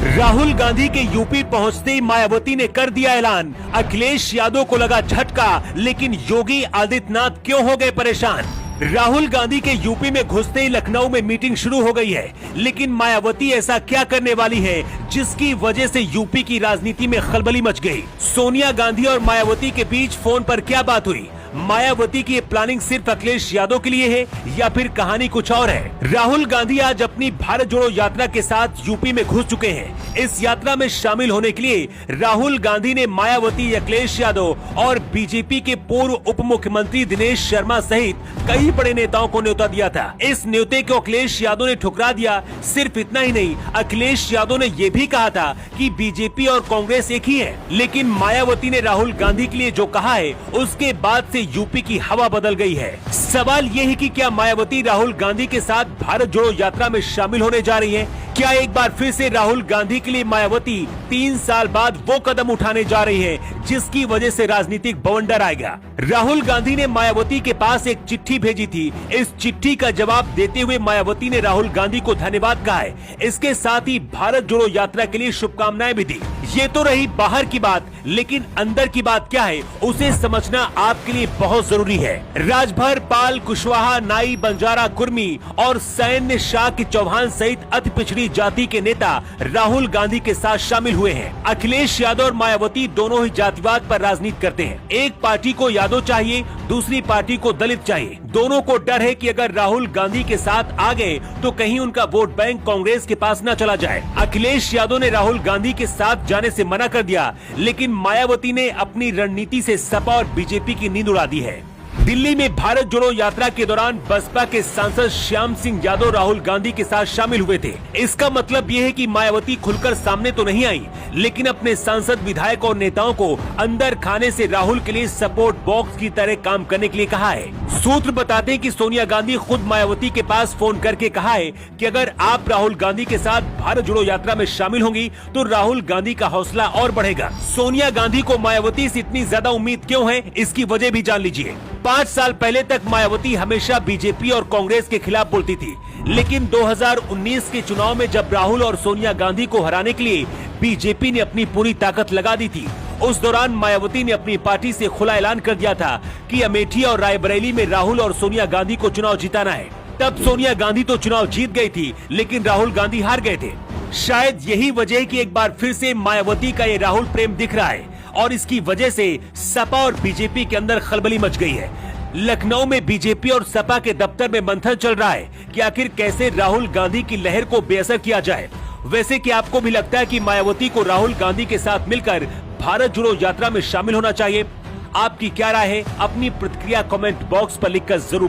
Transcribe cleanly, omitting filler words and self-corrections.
राहुल गांधी के यूपी पहुंचते ही मायावती ने कर दिया ऐलान। अखिलेश यादव को लगा झटका, लेकिन योगी आदित्यनाथ क्यों हो गए परेशान। राहुल गांधी के यूपी में घुसते ही लखनऊ में मीटिंग शुरू हो गई है, लेकिन मायावती ऐसा क्या करने वाली है जिसकी वजह से यूपी की राजनीति में खलबली मच गई। सोनिया गांधी और मायावती के बीच फोन पर क्या बात हुई। मायावती की ये प्लानिंग सिर्फ अखिलेश यादव के लिए है या फिर कहानी कुछ और है। राहुल गांधी आज अपनी भारत जोड़ो यात्रा के साथ यूपी में घुस चुके हैं। इस यात्रा में शामिल होने के लिए राहुल गांधी ने मायावती, अखिलेश यादव और बीजेपी के पूर्व उप मुख्यमंत्री दिनेश शर्मा सहित कई बड़े नेताओं को न्योता दिया था। इस न्योते को अखिलेश यादव ने ठुकरा दिया। सिर्फ इतना ही नहीं, अखिलेश यादव ने ये भी कहा था कि बीजेपी और कांग्रेस एक ही है, लेकिन मायावती ने राहुल गांधी के लिए जो कहा है उसके बाद से यूपी की हवा बदल गई है। सवाल ये है कि क्या मायावती राहुल गांधी के साथ भारत जोड़ो यात्रा में शामिल होने जा रही है। क्या एक बार फिर से राहुल गांधी के लिए मायावती 3 साल बाद वो कदम उठाने जा रही है जिसकी वजह से राजनीतिक बवंडर आएगा। राहुल गांधी ने मायावती के पास एक चिट्ठी भेजी थी। इस चिट्ठी का जवाब देते हुए मायावती ने राहुल गांधी को धन्यवाद कहा है। इसके साथ ही भारत जोड़ो यात्रा के लिए शुभकामनाएं भी दी। ये तो रही बाहर की बात, लेकिन अंदर की बात क्या है उसे समझना आपके लिए बहुत जरूरी है। राजभर, पाल, कुशवाहा, नाई, बंजारा, कुर्मी और सैन्य, शाक्य, चौहान सहित अति पिछड़ी जाति के नेता राहुल गांधी के साथ शामिल हुए हैं। अखिलेश यादव और मायावती दोनों ही जातिवाद पर राजनीति करते हैं। एक पार्टी को यादव चाहिए, दूसरी पार्टी को दलित चाहिए। दोनों को डर है कि अगर राहुल गांधी के साथ आ गए तो कहीं उनका वोट बैंक कांग्रेस के पास न चला जाए। अखिलेश यादव ने राहुल गांधी के साथ जाने से मना कर दिया, लेकिन मायावती ने अपनी रणनीति से सपा और बीजेपी की नींद उड़ा दी है। दिल्ली में भारत जोड़ो यात्रा के दौरान बसपा के सांसद श्याम सिंह यादव राहुल गांधी के साथ शामिल हुए थे। इसका मतलब ये है कि मायावती खुलकर सामने तो नहीं आई, लेकिन अपने सांसद, विधायक और नेताओं को अंदर खाने से राहुल के लिए सपोर्ट बॉक्स की तरह काम करने के लिए कहा है। सूत्र बताते हैं कि सोनिया गांधी खुद मायावती के पास फोन करके कहा है कि अगर आप राहुल गांधी के साथ भारत जोड़ो यात्रा में शामिल होंगी तो राहुल गांधी का हौसला और बढ़ेगा। सोनिया गांधी को मायावती से इतनी ज्यादा उम्मीद क्यों है, इसकी वजह भी जान लीजिए। 5 साल पहले तक मायावती हमेशा बीजेपी और कांग्रेस के खिलाफ बोलती थी, लेकिन 2019 के चुनाव में जब राहुल और सोनिया गांधी को हराने के लिए बीजेपी ने अपनी पूरी ताकत लगा दी थी, उस दौरान मायावती ने अपनी पार्टी से खुला ऐलान कर दिया था कि अमेठी और रायबरेली में राहुल और सोनिया गांधी को चुनाव जिताना है। तब सोनिया गांधी तो चुनाव जीत गई थी, लेकिन राहुल गांधी हार गए थे। शायद यही वजह है कि एक बार फिर से मायावती का ये राहुल प्रेम दिख रहा है और इसकी वजह से सपा और बीजेपी के अंदर खलबली मच गई है। लखनऊ में बीजेपी और सपा के दफ्तर में मंथन चल रहा है कि आखिर कैसे राहुल गांधी की लहर को बेअसर किया जाए। वैसे कि आपको भी लगता है कि मायावती को राहुल गांधी के साथ मिलकर भारत जोड़ो यात्रा में शामिल होना चाहिए। आपकी क्या राय है, अपनी प्रतिक्रिया कमेंट बॉक्स पर लिखकर जरूर